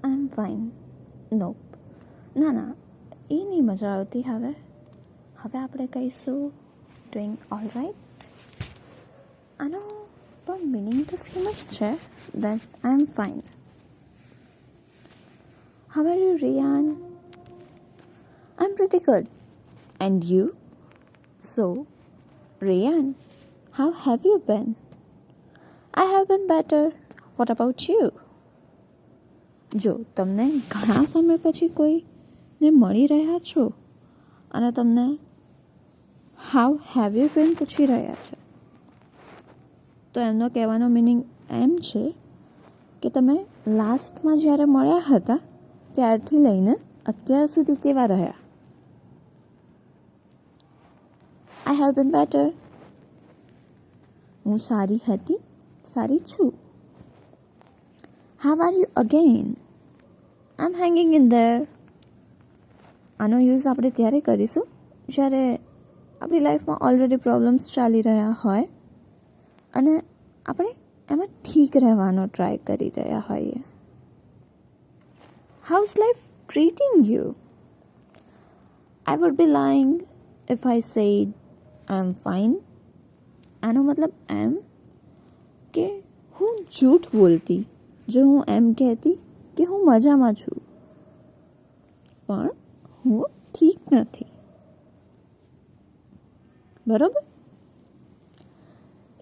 I am fine. નો, ના, એ નહીં મજા આવતી. હવે આપણે કહીશું ડુઈંગ ઓલ રાઇટ. આનો પણ મિનિંગ તો સેમ જ છે, that I am fine. How are you, Rian? I am pretty good. And you? So, Rian, how have you been? I have been better. What about you? જો તમને ઘણા સમય પછી કોઈને મળી રહ્યા છો અને તમને હાઉ હેવ યુ બીન પૂછી રહ્યા છે, તો એમનો કહેવાનો મિનિંગ એમ છે કે તમે લાસ્ટમાં જ્યારે મળ્યા હતા ત્યારથી લઈને અત્યાર સુધી કેવા રહ્યા. I have been better. હું સારી હતી, સારી છું. How are you again? I'm hanging in there. આનો યુઝ આપણે ત્યારે કરીશું જ્યારે આપણી લાઈફમાં ઓલરેડી પ્રોબ્લેમ્સ ચાલી રહ્યા હોય અને આપણે એમાં ઠીક રહેવાનો ટ્રાય કરી રહ્યા હોઈએ. How's life treating you? I would be lying if I said I'm fine. આનો મતલબ એમ કે હું જૂઠ બોલતી જો હું એમ કહેતી કે હું મજામાં છું, પણ હું ઠીક નથી. બરાબર?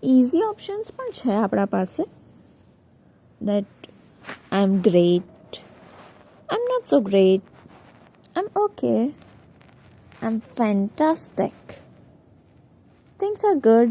ઇઝી ઓપ્શન્સ પણ છે આપણા પાસે. That I am great, I am not so great, I am okay, I am fantastic, things are good,